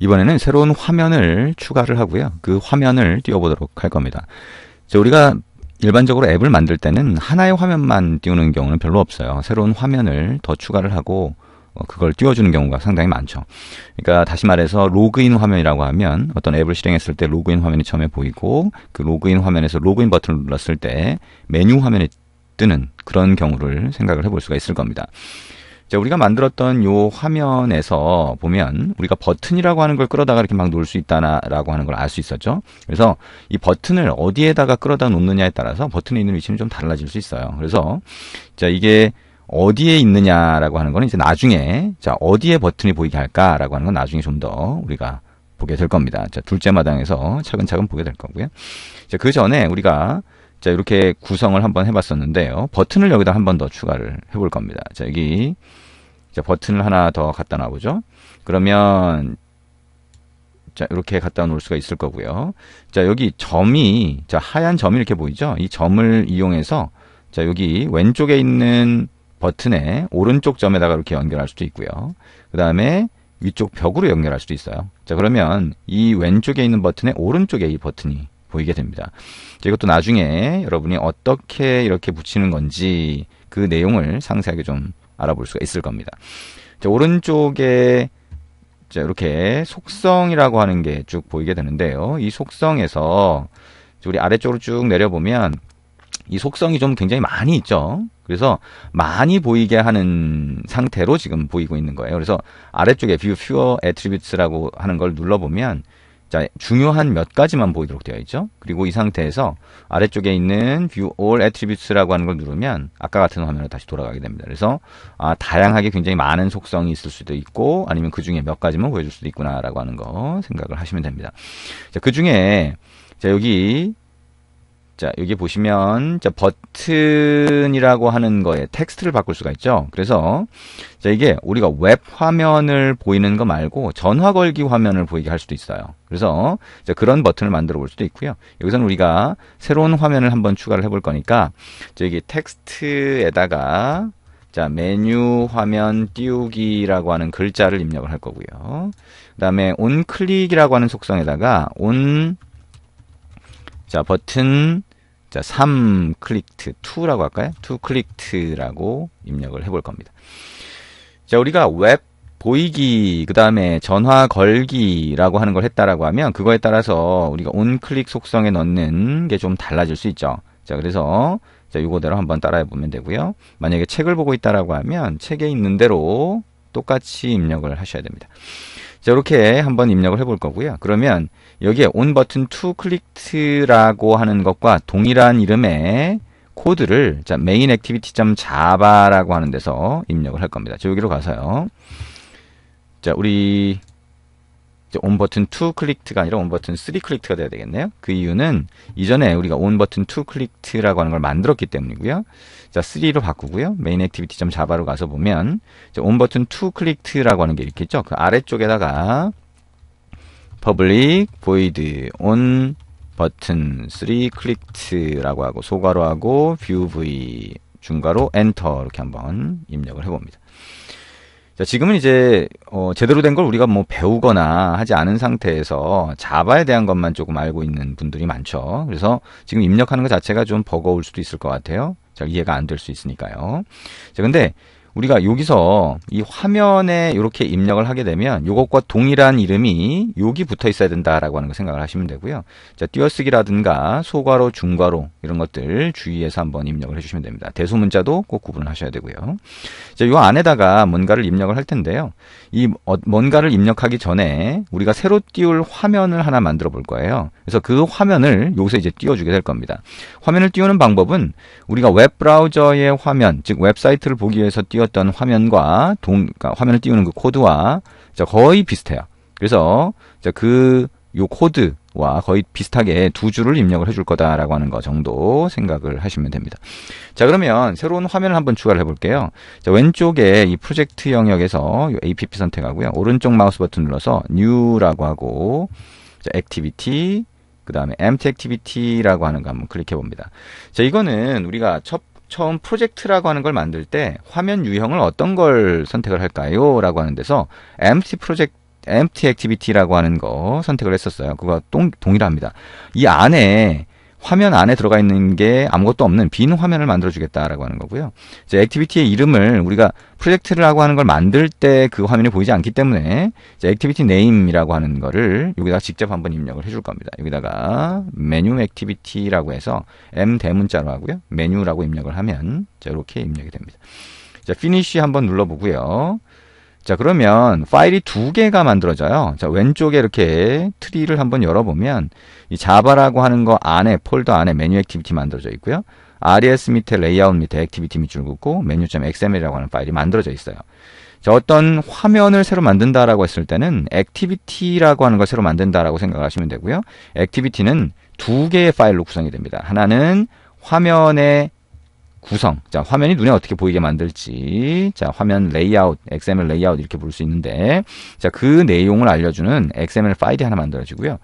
이번에는 새로운 화면을 추가를 하고요. 그 화면을 띄워보도록 할 겁니다. 우리가 일반적으로 앱을 만들 때는 하나의 화면만 띄우는 경우는 별로 없어요. 새로운 화면을 더 추가를 하고 그걸 띄워주는 경우가 상당히 많죠. 그러니까 다시 말해서 로그인 화면이라고 하면 어떤 앱을 실행했을 때 로그인 화면이 처음에 보이고 그 로그인 화면에서 로그인 버튼을 눌렀을 때 메뉴 화면이 뜨는 그런 경우를 생각을 해볼 수가 있을 겁니다. 우리가 만들었던 요 화면에서 보면 우리가 버튼이라고 하는 걸 끌어다가 이렇게 막 놓을 수 있다라고 하는 걸 알 수 있었죠. 그래서 이 버튼을 어디에다가 끌어다 놓느냐에 따라서 버튼에 있는 위치는 좀 달라질 수 있어요. 그래서 이게 어디에 있느냐라고 하는 거는 이제 나중에 어디에 버튼이 보이게 할까라고 하는 건 나중에 좀 더 우리가 보게 될 겁니다. 둘째 마당에서 차근차근 보게 될 거고요. 그 전에 우리가 이렇게 구성을 한번 해봤었는데요. 버튼을 여기다 한 번 더 추가를 해볼 겁니다. 여기 버튼을 하나 더 갖다 놔보죠. 그러면 이렇게 갖다 놓을 수가 있을 거고요. 여기 점이 하얀 점이 이렇게 보이죠. 이 점을 이용해서 여기 왼쪽에 있는 버튼의 오른쪽 점에다가 이렇게 연결할 수도 있고요. 그 다음에 위쪽 벽으로 연결할 수도 있어요. 그러면 이 왼쪽에 있는 버튼의 오른쪽에 이 버튼이 보이게 됩니다. 이것도 나중에 여러분이 어떻게 이렇게 붙이는 건지 그 내용을 상세하게 좀 알아볼 수가 있을 겁니다. 오른쪽에 이렇게 속성이라고 하는 게 쭉 보이게 되는데요. 이 속성에서 우리 아래쪽으로 쭉 내려보면 이 속성이 좀 굉장히 많이 있죠. 그래서 많이 보이게 하는 상태로 지금 보이고 있는 거예요. 그래서 아래쪽에 View Fewer Attributes라고 하는 걸 눌러보면 중요한 몇 가지만 보이도록 되어 있죠. 그리고 이 상태에서 아래쪽에 있는 View All Attributes라고 하는 걸 누르면 아까 같은 화면으로 다시 돌아가게 됩니다. 그래서 다양하게 굉장히 많은 속성이 있을 수도 있고 아니면 그 중에 몇 가지만 보여줄 수도 있구나라고 하는 거 생각을 하시면 됩니다. 그 중에 여기 보시면 버튼이라고 하는 거에 텍스트를 바꿀 수가 있죠. 그래서 이게 우리가 웹 화면을 보이는 거 말고 전화 걸기 화면을 보이게 할 수도 있어요. 그래서 그런 버튼을 만들어 볼 수도 있고요. 여기서는 우리가 새로운 화면을 한번 추가를 해볼 거니까 여기 텍스트에다가 메뉴 화면 띄우기라고 하는 글자를 입력을 할 거고요. 그 다음에 온 클릭이라고 하는 속성에다가 버튼 3 클릭트 2라고 할까요? 2 클릭트라고 입력을 해볼 겁니다. 우리가 웹 보이기 그 다음에 전화 걸기라고 하는 걸 했다라고 하면 그거에 따라서 우리가 온 클릭 속성에 넣는 게 좀 달라질 수 있죠. 그래서 이거대로 한번 따라해 보면 되고요. 만약에 책을 보고 있다라고 하면 책에 있는 대로 똑같이 입력을 하셔야 됩니다. 이렇게 한번 입력을 해볼 거고요. 그러면 여기에 온 버튼 투 클릭트라고 하는 것과 동일한 이름의 코드를 main activity.java라고 하는 데서 입력을 할 겁니다. 여기로 가서요. 우리 온 버튼 2 클릭트가 아니라 온 버튼 3 클릭트가 돼야 되겠네요. 그 이유는 이전에 우리가 온 버튼 2 클릭트라고 하는 걸 만들었기 때문이고요. 3로 바꾸고요. main activity.java로 가서 보면 온 버튼 2 클릭트라고 하는 게 이렇게 있죠. 그 아래쪽에다가 public void on 버튼 3 클릭트라고 하고 소괄호하고 view v 중괄호 enter 이렇게 한번 입력을 해봅니다. 지금은 이제 제대로 된 걸 우리가 뭐 배우거나 하지 않은 상태에서 자바에 대한 것만 조금 알고 있는 분들이 많죠. 그래서 지금 입력하는 것 자체가 좀 버거울 수도 있을 것 같아요. 잘 이해가 안 될 수 있으니까요. 근데 우리가 여기서 이 화면에 이렇게 입력을 하게 되면 이것과 동일한 이름이 여기 붙어 있어야 된다라고 하는 거 생각을 하시면 되고요. 띄어쓰기라든가 소괄호, 중괄호 이런 것들 주의해서 한번 입력을 해주시면 됩니다. 대소문자도 꼭 구분을 하셔야 되고요. 이 안에다가 뭔가를 입력을 할 텐데요. 이 뭔가를 입력하기 전에 우리가 새로 띄울 화면을 하나 만들어 볼 거예요. 그래서 그 화면을 여기서 이제 띄워주게 될 겁니다. 화면을 띄우는 방법은 우리가 웹 브라우저의 화면, 즉 웹사이트를 보기 위해서 띄웠던 화면과 그러니까 화면을 띄우는 그 코드와 거의 비슷해요. 그래서 요 코드와 거의 비슷하게 두 줄을 입력을 해줄 거다라고 하는 거 정도 생각을 하시면 됩니다. 그러면 새로운 화면을 한번 추가를 해볼게요. 왼쪽에 이 프로젝트 영역에서 APP 선택하고요. 오른쪽 마우스 버튼 눌러서 New라고 하고 액티비티 그 다음에 empty activity라고 하는 거 한번 클릭해 봅니다. 이거는 우리가 처음 프로젝트라고 하는 걸 만들 때 화면 유형을 어떤 걸 선택을 할까요? 라고 하는 데서 empty project empty activity라고 하는 거 선택을 했었어요. 그거 동일합니다. 이 안에 화면 안에 들어가 있는 게 아무것도 없는 빈 화면을 만들어 주겠다라고 하는 거고요. 이제 액티비티의 이름을 우리가 프로젝트라고 하는 걸 만들 때 그 화면이 보이지 않기 때문에 이제 액티비티 네임이라고 하는 거를 여기다가 직접 한번 입력을 해줄 겁니다. 여기다가 메뉴 액티비티라고 해서 M 대문자로 하고요. 메뉴라고 입력을 하면 자, 이렇게 입력이 됩니다. 자, 피니시 한번 눌러보고요. 자, 그러면 파일이 두 개가 만들어져요. 자, 왼쪽에 이렇게 트리를 한번 열어보면 이 자바라고 하는 거 안에 폴더 안에 메뉴 액티비티 만들어져 있고요. RES 밑에 레이아웃 밑에 액티비티 밑줄 긋고 메뉴.xml이라고 하는 파일이 만들어져 있어요. 자, 어떤 화면을 새로 만든다라고 했을 때는 액티비티라고 하는 걸 새로 만든다라고 생각하시면 되고요. 액티비티는 두 개의 파일로 구성이 됩니다. 하나는 화면의 구성. 자, 화면이 눈에 어떻게 보이게 만들지. 자, 화면 레이아웃, XML 레이아웃 이렇게 부를 수 있는데, 자, 그 내용을 알려주는 XML 파일이 하나 만들어지고요.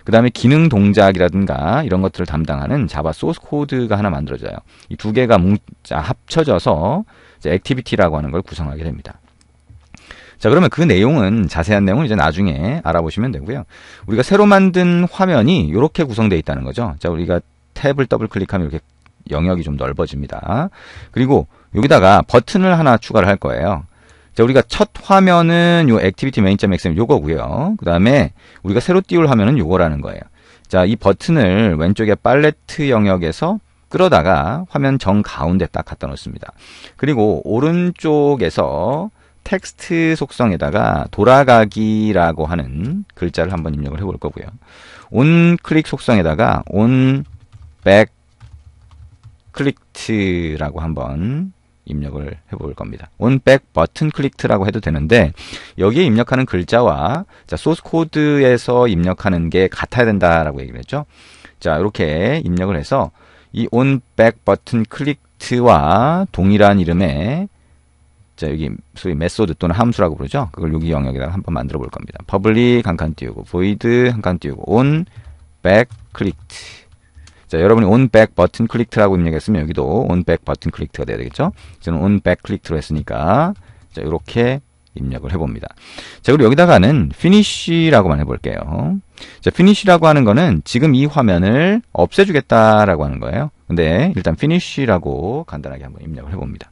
그 다음에 기능 동작이라든가 이런 것들을 담당하는 자바 소스 코드가 하나 만들어져요. 이 두 개가 합쳐져서 액티비티라고 하는 걸 구성하게 됩니다. 자, 그러면 그 내용은, 자세한 내용은 이제 나중에 알아보시면 되고요. 우리가 새로 만든 화면이 이렇게 구성되어 있다는 거죠. 자, 우리가 탭을 더블 클릭하면 이렇게 영역이 좀 넓어집니다. 그리고 여기다가 버튼을 하나 추가를 할 거예요. 자, 우리가 첫 화면은 요 activity main.xml 요거고요. 그 다음에 우리가 새로 띄울 화면은 요거라는 거예요. 자, 이 버튼을 왼쪽에 팔레트 영역에서 끌어다가 화면 정 가운데 딱 갖다 놓습니다. 그리고 오른쪽에서 텍스트 속성에다가 돌아가기라고 하는 글자를 한번 입력을 해볼 거고요. 온 클릭 속성에다가 온 백 클릭트라고 한번 입력을 해볼 겁니다. on back button clicked라고 해도 되는데 여기에 입력하는 글자와 자, 소스 코드에서 입력하는 게 같아야 된다라고 얘기를 했죠. 자, 이렇게 입력을 해서 이 on back button clicked와 동일한 이름의 자, 여기 소위 메소드 또는 함수라고 부르죠. 그걸 여기 영역에다가 한번 만들어 볼 겁니다. public 한 칸 띄우고 void 한 칸 띄우고 on back clicked. 자, 여러분이 on back button clicked라고 입력했으면 여기도 on back button clicked가 돼야 되겠죠? 저는 on back clicked로 했으니까 자, 이렇게 입력을 해봅니다. 자, 그리고 여기다가는 finish라고만 해볼게요. 자, finish라고 하는 거는 지금 이 화면을 없애주겠다라고 하는 거예요. 근데 일단 finish라고 간단하게 한번 입력을 해봅니다.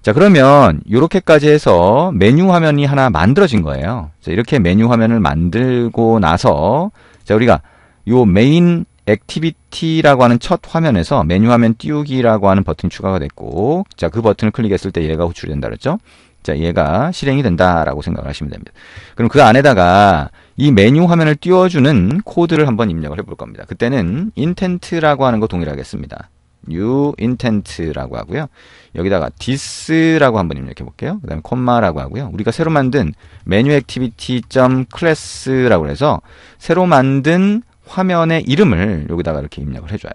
자, 그러면 이렇게까지 해서 메뉴 화면이 하나 만들어진 거예요. 자, 이렇게 메뉴 화면을 만들고 나서 자, 우리가 요 메인 액티비티라고 하는 첫 화면에서 메뉴 화면 띄우기라고 하는 버튼이 추가가 됐고, 자, 그 버튼을 클릭했을 때 얘가 호출이 된다 그랬죠? 자, 얘가 실행이 된다라고 생각을 하시면 됩니다. 그럼 그 안에다가 이 메뉴 화면을 띄워주는 코드를 한번 입력을 해볼 겁니다. 그때는 intent라고 하는 거 동일하겠습니다. new intent라고 하고요. 여기다가 this라고 한번 입력해 볼게요. 그 다음에 콤마라고 하고요. 우리가 새로 만든 메뉴 activity.class라고 해서 새로 만든 화면의 이름을 여기다가 이렇게 입력을 해줘요.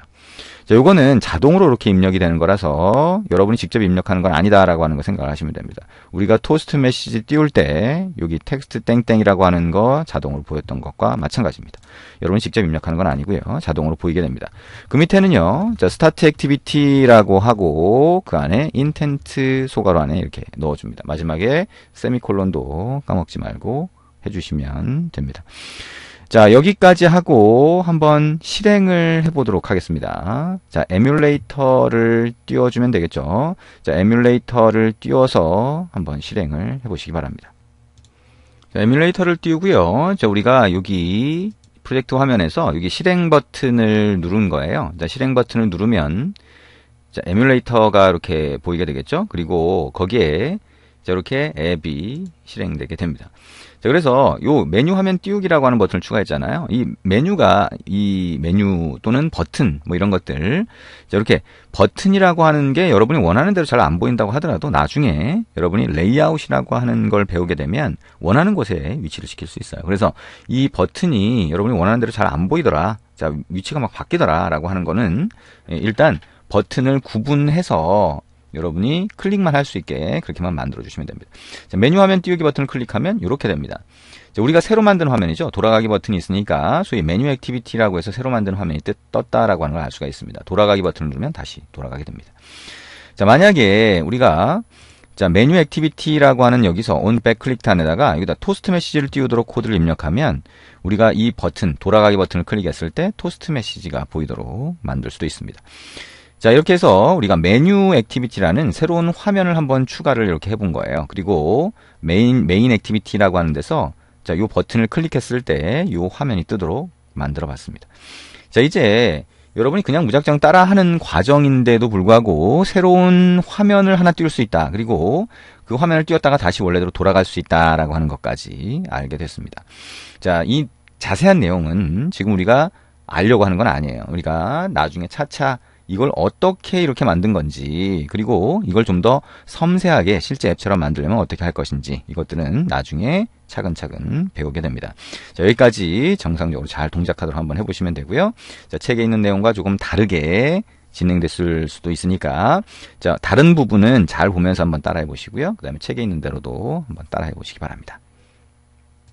자, 요거는 자동으로 이렇게 입력이 되는 거라서 여러분이 직접 입력하는 건 아니다라고 하는 거 생각을 하시면 됩니다. 우리가 토스트 메시지 띄울 때 여기 텍스트 땡땡이라고 하는 거 자동으로 보였던 것과 마찬가지입니다. 여러분이 직접 입력하는 건 아니고요. 자동으로 보이게 됩니다. 그 밑에는요. 자, 스타트 액티비티라고 하고 그 안에 인텐트 소괄호 안에 이렇게 넣어줍니다. 마지막에 세미콜론도 까먹지 말고 해주시면 됩니다. 자, 여기까지 하고 한번 실행을 해보도록 하겠습니다. 자, 에뮬레이터를 띄워주면 되겠죠. 자, 에뮬레이터를 띄워서 한번 실행을 해보시기 바랍니다. 자, 에뮬레이터를 띄우고요. 자, 우리가 여기 프로젝트 화면에서 여기 실행 버튼을 누른 거예요. 자, 실행 버튼을 누르면 자, 에뮬레이터가 이렇게 보이게 되겠죠. 그리고 거기에 자, 이렇게 앱이 실행되게 됩니다. 자, 그래서 요 메뉴 화면 띄우기라고 하는 버튼을 추가했잖아요. 이 메뉴가 이 메뉴 또는 버튼 뭐 이런 것들 자, 이렇게 버튼이라고 하는 게 여러분이 원하는 대로 잘 안 보인다고 하더라도 나중에 여러분이 레이아웃이라고 하는 걸 배우게 되면 원하는 곳에 위치를 시킬 수 있어요. 그래서 이 버튼이 여러분이 원하는 대로 잘 안 보이더라. 자, 위치가 막 바뀌더라 라고 하는 거는 일단 버튼을 구분해서 여러분이 클릭만 할 수 있게 그렇게만 만들어 주시면 됩니다. 자, 메뉴 화면 띄우기 버튼을 클릭하면 이렇게 됩니다. 자, 우리가 새로 만든 화면이죠. 돌아가기 버튼이 있으니까 소위 메뉴 액티비티라고 해서 새로 만든 화면이 떴다라고 하는 걸 알 수가 있습니다. 돌아가기 버튼을 누르면 다시 돌아가게 됩니다. 자, 만약에 우리가 자, 메뉴 액티비티라고 하는 여기서 on back 클릭 단에다가 여기다 토스트 메시지를 띄우도록 코드를 입력하면 우리가 이 버튼, 돌아가기 버튼을 클릭했을 때 토스트 메시지가 보이도록 만들 수도 있습니다. 자, 이렇게 해서 우리가 메뉴 액티비티라는 새로운 화면을 한번 추가를 이렇게 해본 거예요. 그리고 메인 액티비티라고 하는 데서 자, 요 버튼을 클릭했을 때 요 화면이 뜨도록 만들어 봤습니다. 자, 이제 여러분이 그냥 무작정 따라하는 과정인데도 불구하고 새로운 화면을 하나 띄울 수 있다. 그리고 그 화면을 띄웠다가 다시 원래대로 돌아갈 수 있다라고 하는 것까지 알게 됐습니다. 자, 이 자세한 내용은 지금 우리가 알려고 하는 건 아니에요. 우리가 나중에 차차 이걸 어떻게 이렇게 만든 건지, 그리고 이걸 좀 더 섬세하게 실제 앱처럼 만들려면 어떻게 할 것인지, 이것들은 나중에 차근차근 배우게 됩니다. 자, 여기까지 정상적으로 잘 동작하도록 한번 해보시면 되고요. 자, 책에 있는 내용과 조금 다르게 진행됐을 수도 있으니까, 자, 다른 부분은 잘 보면서 한번 따라해 보시고요. 그 다음에 책에 있는 대로도 한번 따라해 보시기 바랍니다.